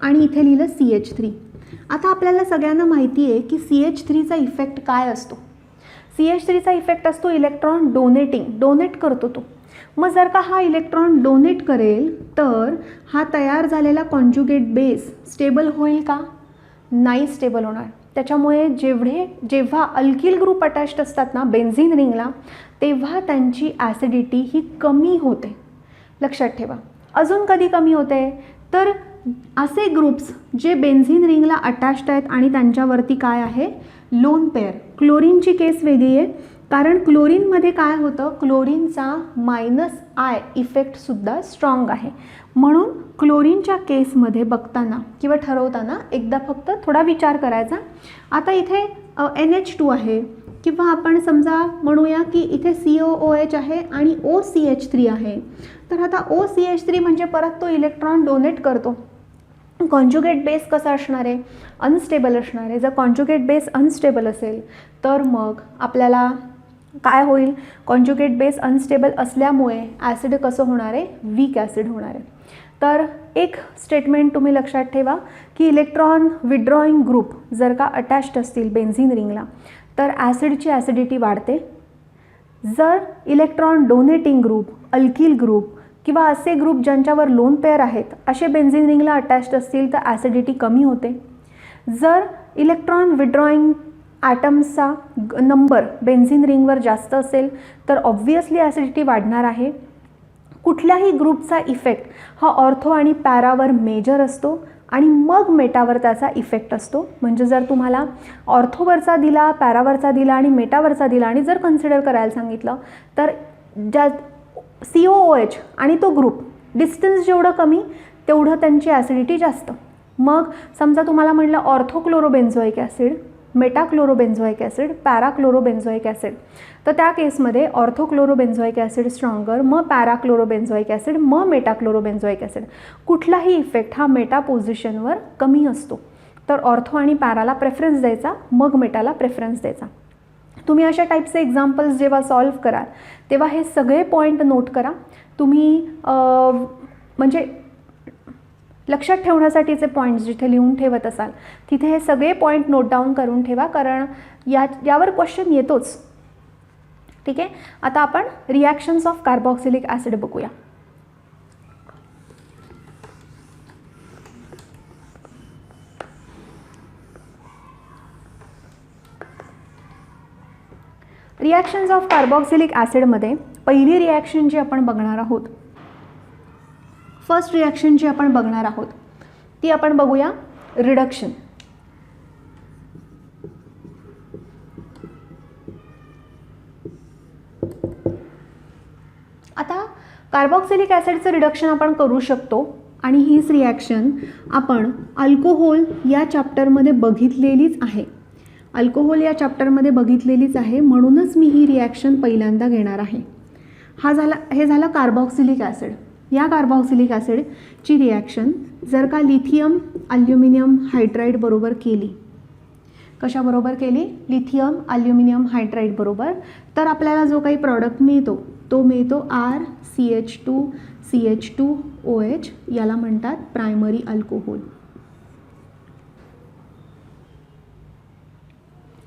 आणि इथे लिहिलं CH3. आता आपल्याला सगळ्यांना माहिती आहे की CH3चा इफेक्ट काय असतो. CH3चा इफेक्ट असतो इलेक्ट्रॉन डोनेट करतो तो. मग जर का हा इलेक्ट्रॉन डोनेट करेल तर हा तयार झालेला कॉन्जुगेट बेस स्टेबल होईल का, नाही स्टेबल होणार. त्याच्यामुळे जेव्हा अल्किल ग्रुप अटॅच्ड असतात ना बेन्झिन रिंगला, तेव्हा त्यांची ॲसिडिटी ही कमी होते. लक्षात ठेवा. अजून कधी कमी होते तर असे ग्रुप्स जे बेन्झीन रिंगला अटॅच्ड आहेत आणि त्यांच्यावरती काय आहे, लोन पेअर. क्लोरीनची केस वेगळी आहे, कारण क्लोरीनमध्ये काय होतं, क्लोरीनचा -I इफेक्टसुद्धा स्ट्रॉंग आहे. म्हणून क्लोरीनच्या केसमध्ये बघताना किंवा ठरवताना एकदा फक्त थोडा विचार करायचा. आता इथे NH2 आहे किंवा आपण समजा म्हणूया की इथे COOH आहे आणि OCH3 आहे. तर आता OCH3 म्हणजे परत तो इलेक्ट्रॉन डोनेट करतो. कॉन्जुगेट बेस कसा असणार आहे, अनस्टेबल असणार आहे. जर कॉन्जुगेट बेस अनस्टेबल असेल तर मग आपल्याला काय होईल, कॉन्जुगेट बेस अनस्टेबल असल्यामुळे ॲसिड कसं होणार आहे, वीक ॲसिड होणार आहे. तर एक स्टेटमेंट तुम्ही लक्षात ठेवा की इलेक्ट्रॉन विड्रॉईंग ग्रुप जर का अटॅच्ड असतील बेन्झीन रिंगला तर ॲसिडची ॲसिडिटी वाढते. जर electron donating group, alkyl group किंवा असे ग्रुप ज्यांच्यावर लोन पेअर आहेत असे बेन्झीन रिंगला अटॅच्ड असतील तर ॲसिडिटी कमी होते. जर इलेक्ट्रॉन विड्रॉईंग ॲटम्सचा नंबर बेन्झीन रिंगवर जास्त असेल तर ऑब्व्हियसली ॲसिडिटी वाढणार आहे. कुठल्याही ग्रुपचा इफेक्ट हा ऑर्थो आणि पॅरावर मेजर असतो आणि मग मेटावर त्याचा इफेक्ट असतो. म्हणजे जर तुम्हाला ऑर्थोवरचा दिला, पॅरावरचा दिला आणि मेटावरचा दिला आणि जर कन्सिडर करायला सांगितलं तर ज्या COOH आणि तो ग्रुप डिस्टन्स जेवढं कमी तेवढं त्यांची ॲसिडिटी जास्त. मग समजा तुम्हाला म्हटलं ऑर्थोक्लोरोबेन्झोइक ॲसिड, मेटाक्लोरोबेन्झोइक ॲसिड, पॅराक्लोरोबेन्झोइक ॲसिड, तर त्या केसमध्ये ऑर्थोक्लोरोबेन्झोइक ॲसिड स्ट्रॉंगर, मग पॅराक्लोरोबेन्झोइक ॲसिड, मग मेटाक्लोरोबेन्झोइक ॲसिड. कुठलाही इफेक्ट हा मेटा पोझिशनवर कमी असतो तर ऑर्थो आणि पॅराला प्रेफरन्स द्यायचा, मग मेटाला प्रेफरन्स द्यायचा. तुम्ही अशा टाईपचे एक्झाम्पल्स जेव्हा सॉल्व्ह कराल तेव्हा हे सगळे पॉईंट नोट करा. तुम्ही म्हणजे लक्षात ठेवण्यासाठीचे पॉईंट्स जिथे लिहून ठेवत असाल तिथे हे सगळे पॉईंट नोट डाऊन करून ठेवा, कारण यावर क्वेश्चन येतोच. ठीक आहे. आता आपण रिॲक्शन्स ऑफ कार्बॉक्सिलिक ॲसिड बघूया. रिॲक्शन्स ऑफ कार्बॉक्सिलिक ॲसिडमध्ये पहिली रिॲक्शन जी आपण बघणार आहोत, फर्स्ट रिॲक्शन जी आपण बघणार आहोत ती आपण बघूया रिडक्शन. आता कार्बॉक्सिलिक ॲसिडचं रिडक्शन आपण करू शकतो आणि हीच रिॲक्शन आपण अल्कोहोल या चॅप्टरमध्ये बघितलेलीच आहे. अल्कोहोल या चॅप्टरमध्ये बघितलेलीच आहे, म्हणूनच मी ही रिॲक्शन पहिल्यांदा घेणार आहे. हे झालं कार्बॉक्सिलिक ॲसिड. या कार्बॉक्सिलिक ॲसिडची रिॲक्शन जर का लिथियम ॲल्युमिनियम हायड्राईड बरोबर केली, कशाबरोबर केली, लिथियम ॲल्युमिनियम हायड्राईड बरोबर, तर आपल्याला जो काही प्रॉडक्ट मिळतो तो मिळतो RCH2CH2OH. याला म्हणतात primary alcohol.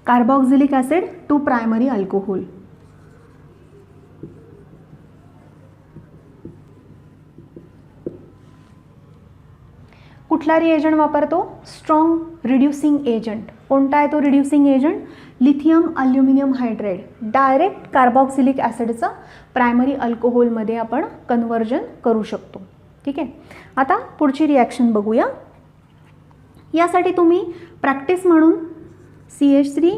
Carboxylic acid to primary alcohol. कुठला रिएजंट वापरतो, स्ट्रॉंग रिड्युसिंग एजंट. कोणता आहे तो reducing agent, lithium aluminium hydride. Direct carboxylic ॲसिडचं प्रायमरी अल्कोहोलमध्ये आपण कन्व्हर्जन करू शकतो. ठीक आहे. आता पुढची रिॲक्शन बघूया. यासाठी तुम्ही प्रॅक्टिस म्हणून CH3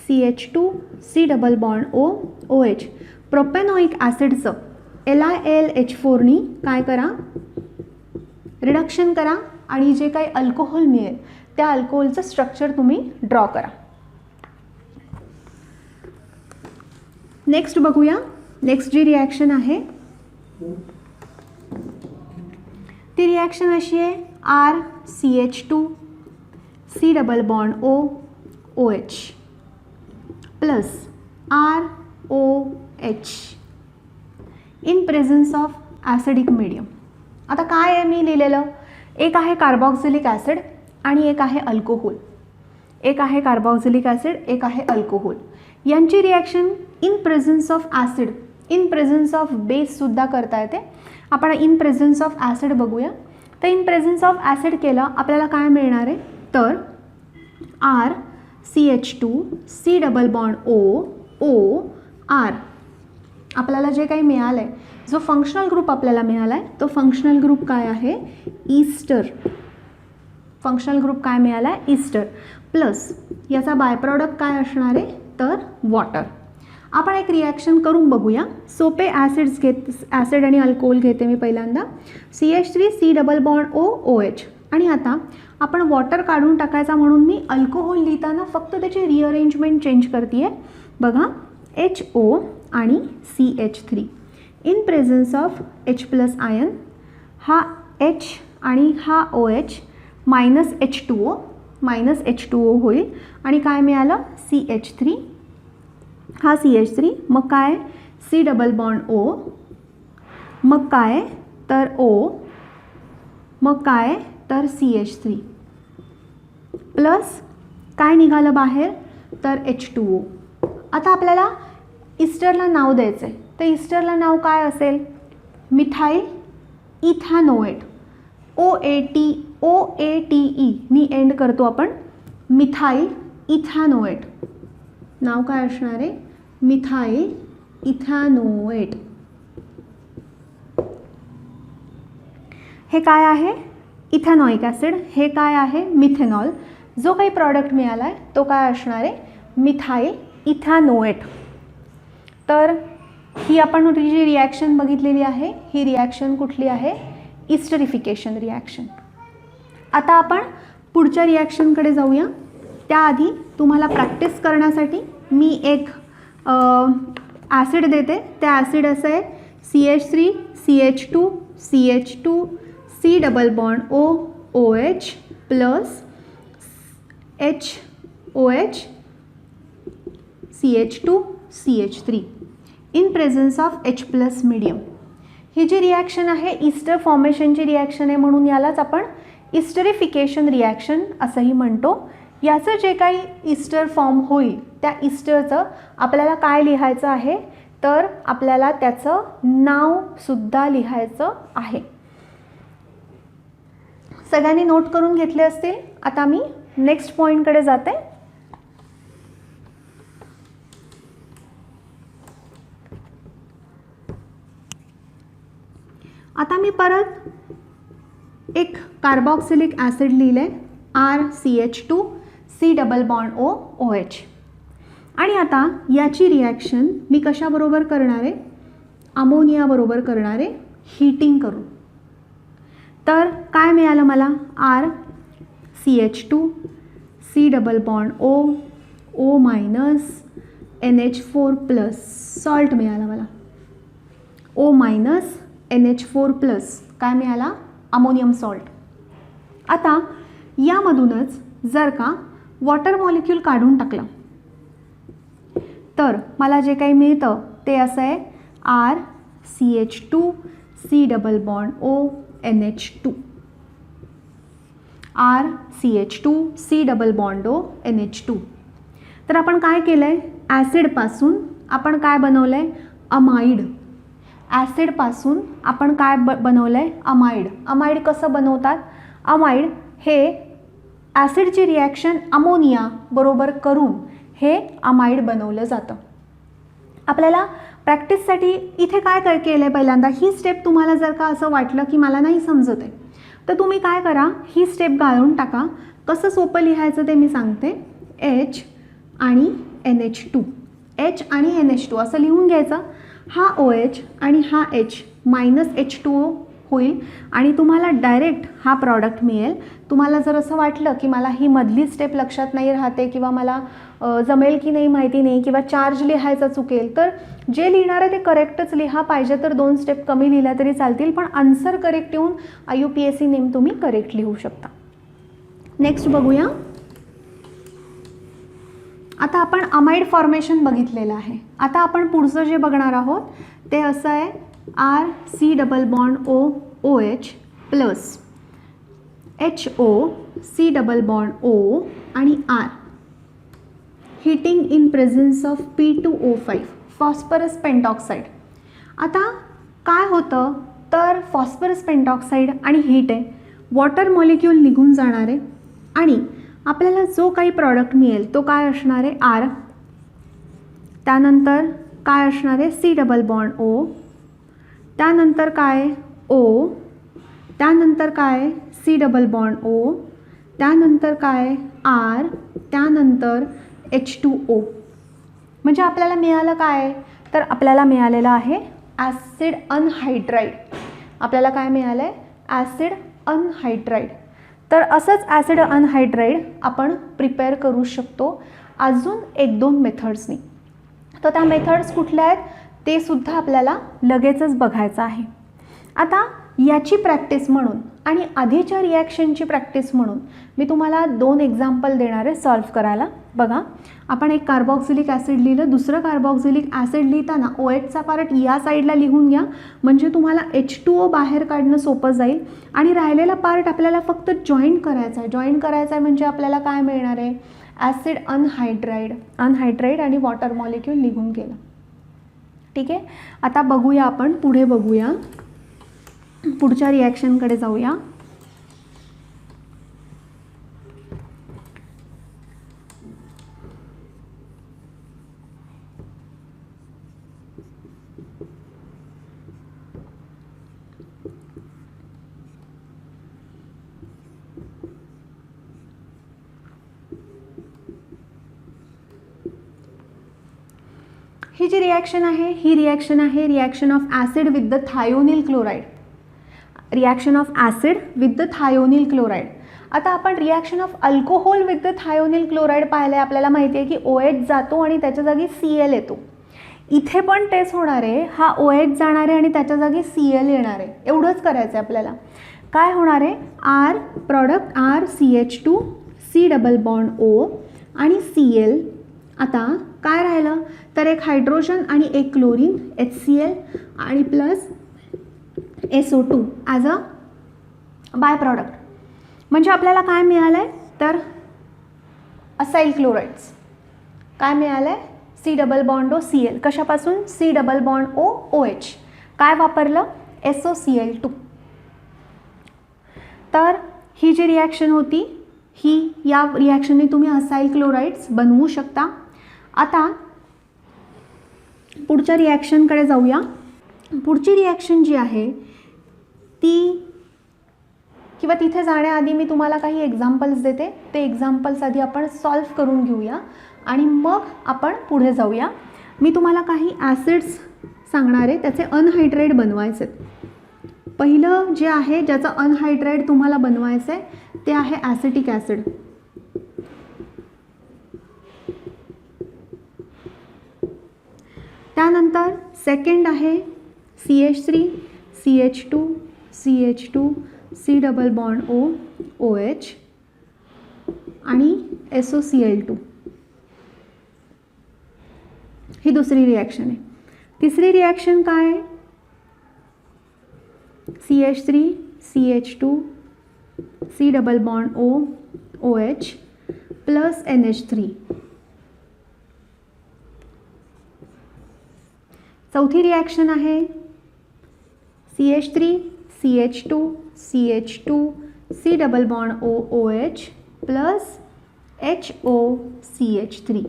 CH2 C double bond OH प्रोपेनॉइक ॲसिडचं LiAlH4नी काय करा, रिडक्शन करा आणि जे काही अल्कोहोल मिळेल त्या अल्कोहोलचं स्ट्रक्चर तुम्ही ड्रॉ करा. नेक्स्ट बघूया. नेक्स्ट जी रिॲक्शन आहे ती रिॲक्शन अशी आहे RCH2 C double bond OH plus ROH in presence of acidic medium. आता काय आहे मी लिहिलेलं, एक आहे कार्बॉक्सिलिक ॲसिड आणि एक आहे अल्कोहोल. एक आहे कार्बॉक्सिलिक ॲसिड, एक आहे अल्कोहोल. यांची reaction in presence of acid, in presence of बेससुद्धा करता येते. आपण इन प्रेझन्स ऑफ ॲसिड बघूया. तर इन प्रेझन्स ऑफ ॲसिड केलं आपल्याला काय मिळणार आहे, तर RCH2 C double bond O R आपल्याला जे काही मिळालं आहे जो फंक्शनल ग्रुप आपल्याला मिळाला आहे तो फंक्शनल ग्रुप काय आहे, ईस्टर. फंक्शनल ग्रुप काय मिळाला आहे, ईस्टर. प्लस याचा बाय प्रॉडक्ट काय असणार आहे, तर वॉटर. आपण एक रिॲक्शन करून बघूया. सोपे ॲसिड्स ॲसिड आणि अल्कोहोल घेते मी पहिल्यांदा. CH3 C double bond OH. आणि आता आपण वॉटर काढून टाकायचा म्हणून मी अल्कोहोल लिहिताना फक्त त्याची रिअरेंजमेंट चेंज करते आहे. बघा, HO आणि CH3 in presence of H plus ion. हा H आणि हा OH मायनस H2O होईल आणि काय मिळालं, CH3. हा CH3, मग काय C डबल बॉन्ड O, मग काय तर O, मग काय तर CH3 प्लस काय निघालं बाहेर तर H2O. आता आपल्याला ईस्टरला नाव द्यायचं आहे, तर ईस्टरला नाव काय असेल, मिथाइल इथॅनोएट. OATE नी एंड करतो आपण. मिथाइल इथॅनोएट नाव काय असणार आहे, मिथाइल इथॅनोएट. हे काय आहे, इथॅनॉइक ॲसिड. हे काय आहे, मिथेनॉल. जो काही प्रॉडक्ट मिळाला आहे तो काय असणार आहे, मिथाइल इथॅनोएट. तर ही आपण जी रिॲक्शन बघितलेली आहे ही रिॲक्शन कुठली आहे, इस्टरिफिकेशन रिॲक्शन. आता आपण पुढच्या रिॲक्शनकडे जाऊया. त्याआधी तुम्हाला प्रॅक्टिस करण्यासाठी मी एक ॲसिड देते. त्या ॲसिड असं आहे CH3 CH2 CH2 C double bond OH plus HOH CH2 CH3 in presence of H plus medium. ही जी रिॲक्शन आहे ईस्टर फॉर्मेशनची रिॲक्शन आहे म्हणून यालाच आपण इस्टरिफिकेशन रिॲक्शन असंही म्हणतो. याचं जे काही ईस्टर फॉर्म होईल त्या ईस्टरचं आपल्याला काय लिहायचं आहे, तर आपल्याला त्याचं नावसुद्धा लिहायचं आहे. सगळ्यांनी नोट करून घेतले असतील. आता मी नेक्स्ट पॉईंटकडे जाते. आता मी परत एक कार्बॉक्सिलिक ॲसिड लिहिले RCH2 C double bond OH. आणि आता याची रिॲक्शन मी कशाबरोबर करणार आहे, अमोनियाबरोबर करणार आहे, हीटिंग करून. तर काय मिळालं मला, RCH2 C double bond O minus NH4 plus salt मिळाला मला. O मायनस NH4 प्लस काय मिळाला, अमोनियम सॉल्ट. आता यामधूनच जर का वॉटर मॉलिक्यूल काढून टाकलं तर मला जे काही मिळतं ते असं आहे RCH2 C double bond NH2. RCH2 C double bond NH2. तर आपण काय केलं आहे, ॲसिडपासून आपण काय बनवलं आहे, अमाइड. ॲसिडपासून आपण काय बनवलं आहे, अमाइड. अमाइड कसं बनवतात, अमाइड हे ॲसिडची रिॲक्शन अमोनिया बरोबर करून हे अमाइड बनवलं जातं. आपल्याला प्रॅक्टिससाठी इथे काय केलं आहे, पहिल्यांदा ही स्टेप तुम्हाला जर का असं वाटलं की मला नाही समजत आहे तर तुम्ही काय करा, ही स्टेप गाळून टाका. कसं सोपं लिहायचं ते मी सांगते. H आणि NH2, H आणि NH2 असं लिहून घ्यायचं. हा OH आणि हा H मायनस H2O होईल आणि तुम्हाला डायरेक्ट हा प्रॉडक्ट मिळेल. तुम्हाला जर असं वाटलं की मला ही मधली स्टेप लक्षात नाही राहते किंवा मला जमेल की नाही माहिती नाही किंवा चार्ज लिहायचा चुकेल, तर जे लिहिणार आहे ते करेक्टच लिहा. पाहिजे तर 2 स्टेप कमी लिहिल्या तरी चालतील, पण आन्सर करेक्ट येऊन IUPAC नेम तुम्ही करेक्ट लिहू शकता. नेक्स्ट बघूया. आता आपण अमाइड फॉर्मेशन बघितलेलं आहे. आता आपण पुढचं जे बघणार आहोत ते असं आहे RC double bond OH plus HO C double bond O आणि R heating in presence of P2O5 phosphorus pentoxide. आता काय होतं तर फॉस्फरस पेंटॉक्साइड आणि हीट आहे, वॉटर मॉलिक्यूल निघून जाणार आहे आणि आपल्याला जो काही प्रॉडक्ट मिळेल तो काय असणार आहे, R. त्यानंतर काय असणार आहे, C डबल बॉन्ड O. त्यानंतर काय O, त्यानंतर काय C डबल बॉन्ड O, त्यानंतर काय R, त्यानंतर H2O. म्हणजे आपल्याला मिळालं काय, तर आपल्याला मिळालेलं आहे ॲसिड अनहायड्राईड. आपल्याला काय मिळालं आहे, ॲसिड अनहायड्राईड. तर असंच ॲसिड अनहायड्राईड आपण प्रिपेअर करू शकतो अजून 1-2 मेथड्सनी. तर त्या मेथड्स कुठल्या आहेत ते सुद्धा आपल्याला लगेचच बघायचं आहे. आता याची प्रॅक्टिस म्हणून आणि आधीच्या रिॲक्शनची प्रॅक्टिस म्हणून मी तुम्हाला 2 एक्झाम्पल देणार आहे सॉल्व्ह करायला. बघा, आपण एक कार्बॉक्सिलिक ॲसिड लिहिलं, दुसरं कार्बॉक्सिलिक ॲसिड लिहिताना OHचा पार्ट या साईडला लिहून घ्या, म्हणजे तुम्हाला H2O बाहेर काढणं सोपं जाईल. आणि राहिलेला पार्ट आपल्याला फक्त जॉईंट करायचा आहे. जॉईंट करायचा आहे म्हणजे आपल्याला काय मिळणार आहे, ॲसिड अनहायड्राईड आणि वॉटर मॉलिक्यूल लिहून गेलं. ठीक आहे, आता बघूया, आपण पुढे बघूया, पुढच्या रिॲक्शनकडे जाऊया. ही जी रिॲक्शन आहे ही रिॲक्शन आहे reaction of acid with the thionyl chloride. Reaction of acid with the thionyl chloride. आता आपण reaction of alcohol with the thionyl chloride पाहिलं आहे. आपल्याला माहिती आहे की OH जातो आणि त्याच्या जागी Cl येतो. इथे पण तेच होणार आहे, हा OH जाणार आहे आणि त्याच्या जागी Cl येणार आहे. एवढंच करायचं आहे आपल्याला. काय होणार आहे, R product RCH2 C double bond O आणि Cl. आता काय राहिलं, तर एक हायड्रोजन आणि एक क्लोरीन HCl आणि plus SO2 as a bye product. म्हणजे आपल्याला काय मिळालं आहे, तर असाइल क्लोराइड्स. काय मिळालं आहे, C double bond O Cl. कशापासून, C double bond O OH. काय वापरलं, SOCl2. तर ही जी रिॲक्शन होती ही, या रिॲक्शनने तुम्ही असाइल क्लोराइड्स बनवू शकता. आता पुढच्या रिॲक्शनकडे जाऊया. पुढची रिॲक्शन जी आहे ती, किंवा तिथे जाण्याआधी मी तुम्हाला काही एक्झाम्पल्स देते. ते एक्झाम्पल्स आधी आपण सॉल्व्ह करून घेऊया आणि मग आपण पुढे जाऊया. मी तुम्हाला काही ॲसिड्स सांगणार आहे, त्याचे अनहायड्राईड बनवायचे. पहिलं जे आहे ज्याचं अनहायड्राईड तुम्हाला बनवायचं आहे ते आहे ॲसिटिक ॲसिड. त्यानंतर सेकंड आहे CH3 CH2 CH2 C double bond O OH आणि SOCl2. ही दुसरी रिॲक्शन आहे. तिसरी रिॲक्शन काय आहे, CH3 CH2 C double bond O OH plus NH3. चौथी रिॲक्शन आहे CH3 CH2 CH2 C double bond O OH plus HOCH3.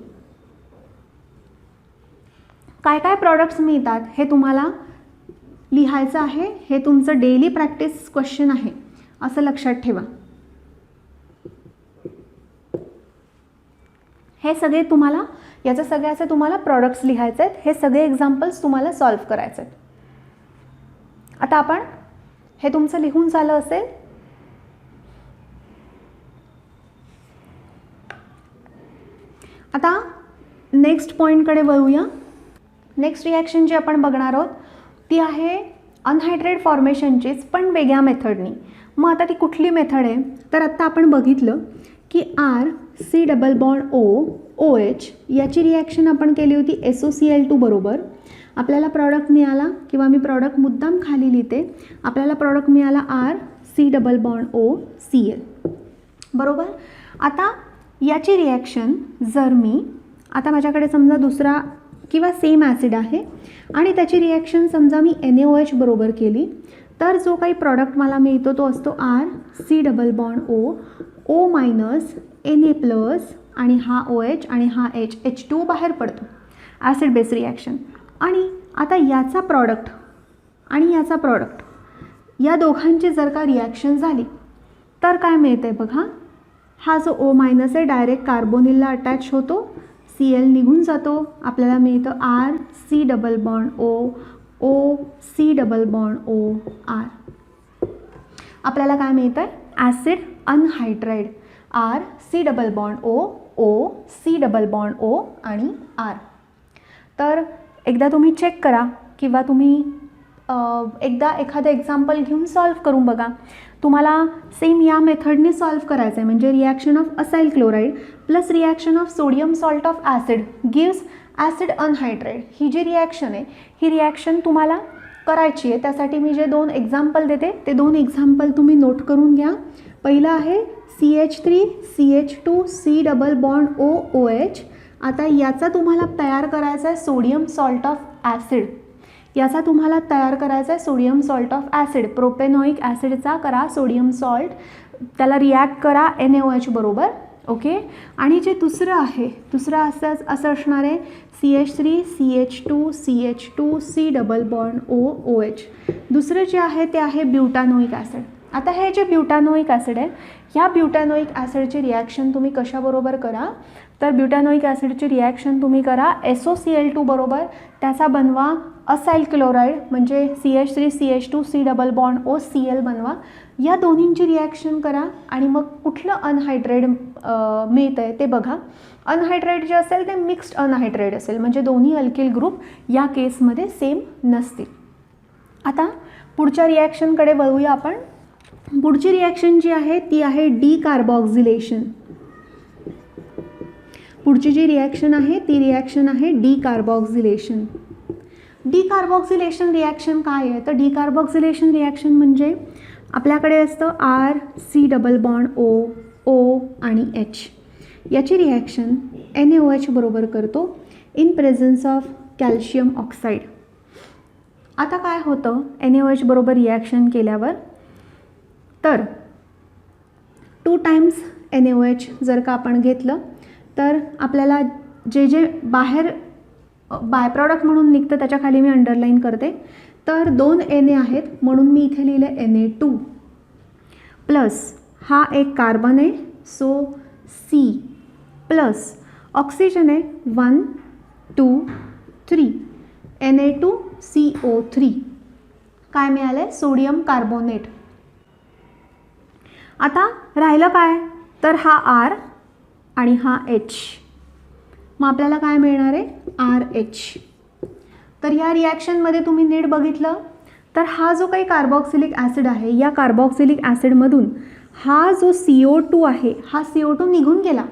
काय काय प्रॉडक्ट्स मिळतात हे तुम्हाला लिहायचं आहे. हे तुमचं डेली प्रॅक्टिस क्वेश्चन आहे, असं लक्षात ठेवा. हे सगळे तुम्हाला, याचं सगळ्याचे तुम्हाला प्रॉडक्ट्स लिहायचे आहेत. हे सगळे एक्झाम्पल्स तुम्हाला सॉल्व्ह करायचे आहेत. आता आपण हे तुमचं लिहून झालं असेल. आता नेक्स्ट पॉईंटकडे वळूया. नेक्स्ट रिॲक्शन जी आपण बघणार आहोत ती आहे अनहायड्रेट फॉर्मेशनचीच, पण वेगळ्या मेथडनी. मग आता ती कुठली मेथड आहे, तर आत्ता आपण बघितलं की RC double bond O OH याची रिॲक्शन आपण केली होती SOCl2 बरोबर. आपल्याला प्रॉडक्ट मिळाला, किंवा मी प्रॉडक्ट मुद्दाम खाली लिहिते, आपल्याला प्रॉडक्ट मिळाला RC double bond O Cl बरोबर. आता याची रिॲक्शन जर मी, आता माझ्याकडे समजा दुसरा किंवा सेम ॲसिड आहे आणि त्याची रिॲक्शन समजा मी NaOH बरोबर केली, तर जो काही प्रॉडक्ट मला मिळतो तो असतो RC double bond O O minus Na plus आणि हा OH आणि हा H2O बाहेर पडतो. Acid base reaction. आणि आता याचा प्रॉडक्ट आणि याचा प्रॉडक्ट, या दोघांची जर का रिॲक्शन झाली तर काय मिळतं आहे बघा. हा जो O मायनस आहे डायरेक्ट कार्बोनिलला अटॅच होतो, Cl निघून जातो, आपल्याला मिळतं R C double bond O, O C double bond O R. आपल्याला काय मिळतं आहे, acid anhydride R C double bond O, O C double bond O आणि R. तर एकदा तुम्ही चेक करा किंवा तुम्ही एकदा एखादं एक्झाम्पल घेऊन सॉल्व्ह करून बघा. तुम्हाला सेम या मेथडने सॉल्व्ह करायचं आहे, म्हणजे reaction of acyl chloride plus reaction of sodium salt of acid gives acid anhydride. ही जी रिॲक्शन आहे ही रिॲक्शन तुम्हाला करायची आहे. त्यासाठी मी जे 2 एक्झाम्पल देते ते 2 एक्झाम्पल तुम्ही नोट करून घ्या. पहिलं आहे CH3 CH2 C double bond O OH. आता याचा तुम्हाला तयार करायचा आहे सोडियम सॉल्ट ऑफ ॲसिड, याचा तुम्हाला तयार करायचा आहे सोडियम सॉल्ट ऑफ ॲसिड. प्रोपेनॉइक ॲसिडचा करा सोडियम सॉल्ट, त्याला रिॲक्ट करा NaOH बरोबर. ओके. आणि जे दुसरं आहे, दुसरं असं असणार आहे CH3 CH2 CH2 C double bond O OH. दुसरं जे आहे ते आहे ब्युटानोइक ॲसिड. आता हे जे ब्युटानोइक ॲसिड आहे, ह्या ब्युटानोइक ॲसिडची रिॲक्शन तुम्ही कशाबरोबर करा, तर ब्युटानोइक ॲसिडची रिॲक्शन तुम्ही करा SOCl2 बरोबर, त्याचा बनवा असाइल क्लोराईड म्हणजे CH3 CH2 C double bond O Cl बनवा. या दोन्हींची रिॲक्शन करा आणि मग कुठलं अनहायड्रेड मिळतं आहे ते बघा. अनहायड्रेड जे असेल ते मिक्स्ड अनहायड्रेड असेल, म्हणजे दोन्ही अल्किल ग्रुप या केसमध्ये सेम नसतील. आता पुढच्या रिॲक्शनकडे वळूया आपण. पुढची रिॲक्शन जी आहे ती आहे डिकार्बॉक्झिलेशन. पुढची जी रिॲक्शन आहे ती रिॲक्शन आहे डिकार्बॉक्झिलेशन. डिकार्बॉक्झिलेशन रिॲक्शन काय आहे, तर डिकार्बॉक्झिलेशन रिॲक्शन म्हणजे आपल्याकडे असतं R C double bond O, O आणि H. याची रिॲक्शन NaOH बरोबर करतो in presence of calcium oxide. आता काय होतं NaOH बरोबर रिॲक्शन केल्यावर, तर 2 टाइम्स NaOH जर का आपण घेतलं तर आपल्याला जे जे बाहेर बाय प्रॉडक्ट म्हणून निघतं त्याच्या खाली मी अंडरलाईन करते, तर 2 Na आहेत म्हणून मी इथे लिहिलं Na2 प्लस हा एक कार्बन आहे सो C प्लस ऑक्सिजन आहे 1 2 3 Na2CO3. काय मिळालं आहे, सोडियम कार्बोनेट. आता राहिलं काय, तर हा R आणि हा H. मग आपल्याला काय मिळणार आहे RH. तर या रिॲक्शनमध्ये तुम्ही नीट बघितलं तर हा जो काही कार्बॉक्सिलिक ॲसिड आहे, या कार्बॉक्सिलिक ॲसिडमधून हा जो CO2 आहे हा CO2 निघून गेला,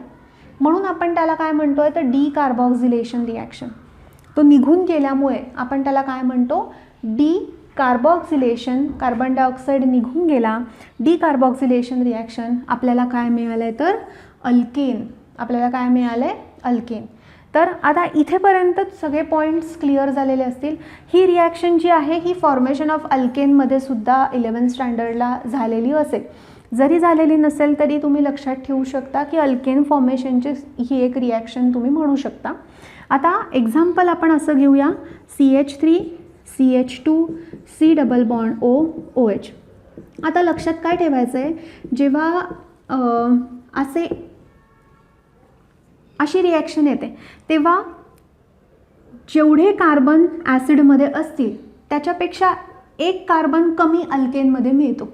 म्हणून आपण त्याला काय म्हणतो आहे तर डिकार्बॉक्झिलेशन रिॲक्शन. तो निघून गेल्यामुळे आपण त्याला काय म्हणतो डिकार्बॉक्झिलेशन. कार्बन डायऑक्साईड निघून गेला, डिकार्बॉक्झिलेशन रिॲक्शन. आपल्याला काय मिळालं आहे तर अल्केन. आपल्याला काय मिळालं आहे अल्केन. तर आता इथेपर्यंत सगळे पॉईंट्स क्लिअर झालेले असतील. ही रिॲक्शन जी आहे ही फॉर्मेशन ऑफ अल्केनमध्ये सुद्धा 11th स्टँडर्डला झालेली असेल. जरी झालेली नसेल तरी तुम्ही लक्षात ठेवू शकता की अल्केन फॉर्मेशनची ही एक रिॲक्शन तुम्ही म्हणू शकता. आता एक्झाम्पल आपण असं घेऊया CH3 CH2 C double bond O OH. आता लक्षात काय ठेवायचं आहे, जेव्हा अशी रिॲक्शन येते तेव्हा जेवढे कार्बन ॲसिडमध्ये असतील त्याच्यापेक्षा एक कार्बन कमी अल्केनमध्ये मिळतो,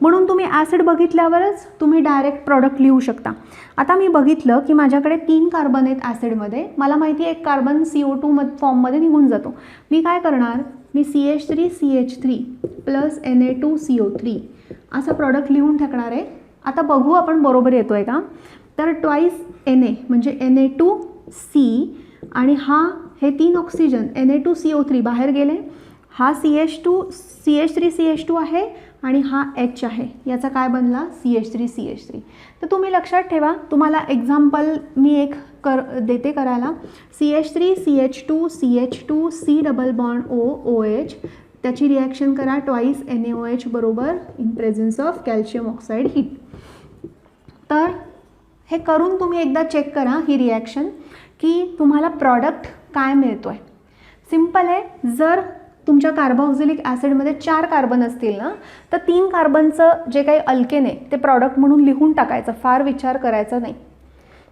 म्हणून तुम्ही ॲसिड बघितल्यावरच तुम्ही डायरेक्ट प्रॉडक्ट लिहू शकता. आता मी बघितलं की माझ्याकडे 3 कार्बन आहेत ॲसिडमध्ये, मला माहिती आहे एक कार्बन CO2 फॉर्ममध्ये निघून जातो. मी काय करणार, मी CH3 CH3 प्लस Na2CO3 असा प्रॉडक्ट लिहून टाकणार आहे. आता बघू आपण बरोबर येतो आहे का, तर ट्वाईस Na म्हणजे Na2C आणि हे 3 ऑक्सिजन Na2CO3 बाहेर गेले, हा CH3 CH2 आहे आणि हा H आहे, याचा काय बनला CH3 CH3. तर तुम्ही लक्षात ठेवा, तुम्हाला एक्झाम्पल मी एक देते करायला. CH3 CH2 CH2 C double bond O OH. त्याची रिॲक्शन करा ट्वाईस NaOH बरोबर in presence of calcium oxide heat. तर हे करून तुम्ही एकदा चेक करा ही रिॲक्शन की तुम्हाला प्रॉडक्ट काय मिळतो आहे. सिम्पल आहे. जर तुमच्या कार्बोक्सिलिक ॲसिडमध्ये 4 कार्बन असतील ना, तर 3 कार्बनचं जे काही अल्केन आहे ते प्रॉडक्ट म्हणून लिहून टाकायचं, फार विचार करायचा नाही.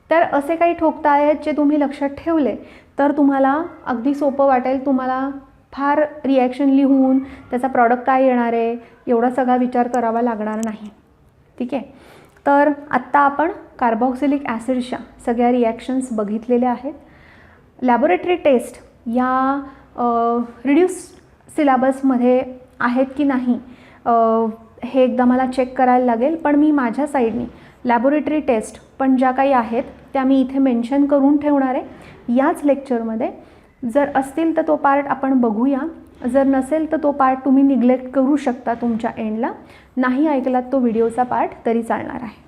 तर असे काही ठोकता आहेत जे तुम्ही लक्षात ठेवले तर तुम्हाला अगदी सोपं वाटेल. तुम्हाला फार रिॲक्शन लिहून त्याचा प्रॉडक्ट काय येणार आहे एवढा सगळा विचार करावा लागणार नाही. ठीक आहे. तर आत्ता आपण कार्बोक्सिलिक ॲसिडच्या सगळ्या रिॲक्शन्स बघितलेल्या आहेत. लॅबोरेटरी टेस्ट या रिड्यूस सिलेबसमध्ये आहेत की नाही हे एकदा मला चेक करायला लागेल, पण मी माझ्या साईडने लॅबोरेटरी टेस्ट पण ज्या काही आहेत त्या मी इथे मेन्शन करून ठेवणार आहे याच लेक्चरमध्ये. जर असतील तर तो पार्ट आपण बघूया, जर नसेल तर तो पार्ट तुम्ही निग्लेक्ट करू शकता तुमच्या एंडला. नाही ऐकलात तो व्हिडिओचा पार्ट तरी चालणार आहे.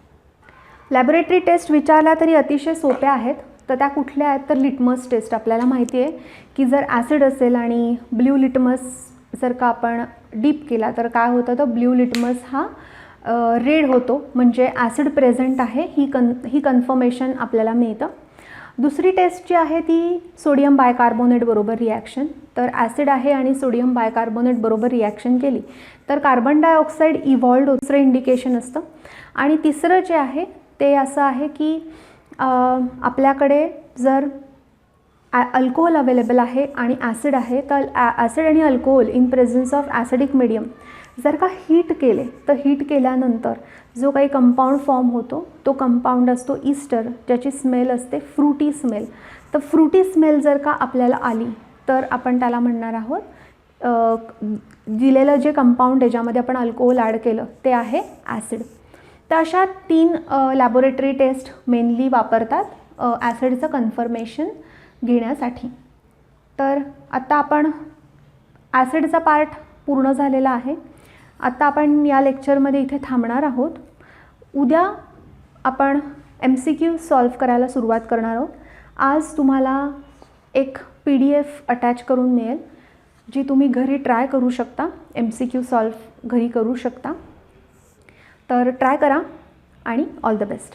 लॅबोरेटरी टेस्ट विचारल्या तरी अतिशय सोप्या आहेत. तर त्या कुठल्या आहेत तर लिटमस टेस्ट. आपल्याला माहिती आहे की जर ॲसिड असेल आणि ब्ल्यू लिटमस जर का आपण डीप केला तर काय होतं, तर ब्ल्यू लिटमस हा रेड होतो, म्हणजे ॲसिड प्रेझेंट आहे ही कन्फर्मेशन आपल्याला मिळतं. दुसरी टेस्ट जी आहे ती सोडियम बायकार्बोनेट बरोबर रिॲक्शन. तर ॲसिड आहे आणि सोडियम बायकार्बोनेट बरोबर रिॲक्शन केली तर कार्बन डायऑक्साईड इव्हॉल्व्ड दुसरं इंडिकेशन असतं. आणि तिसरं जे आहे ते असं आहे की आपल्याकडे जर अल्कोहोल अवेलेबल आहे आणि ॲसिड आहे, तर ॲसिड आणि alcohol in presence of acidic medium जर का हीट केले तर हीट केल्यानंतर जो काही कंपाऊंड फॉर्म होतो तो कंपाऊंड असतो ईस्टर, ज्याची स्मेल असते फ्रुटी स्मेल. तर फ्रुटी स्मेल जर का आपल्याला आली तर आपण त्याला म्हणणार आहोत दिलेलं जे कंपाऊंड आहे ज्यामध्ये आपण अल्कोहोल ॲड केलं ते आहे ॲसिड. तर अशा 3 लॅबोरेटरी टेस्ट मेनली वापरतात ॲसिडचं कन्फर्मेशन घेण्यासाठी. तर आत्ता आपण ॲसिडचा पार्ट पूर्ण झालेला आहे. आत्ता आपण या लेक्चरमध्ये इथे थांबणार आहोत. उद्या आपण MCQ सॉल्व करायला सुरुवात करणार आहोत. आज तुम्हाला एक PDF अटॅच करून मिळेल जी तुम्ही घरी ट्राय करू शकता, MCQ सॉल्व घरी करू शकता. तर ट्राय करा आणि ऑल द बेस्ट.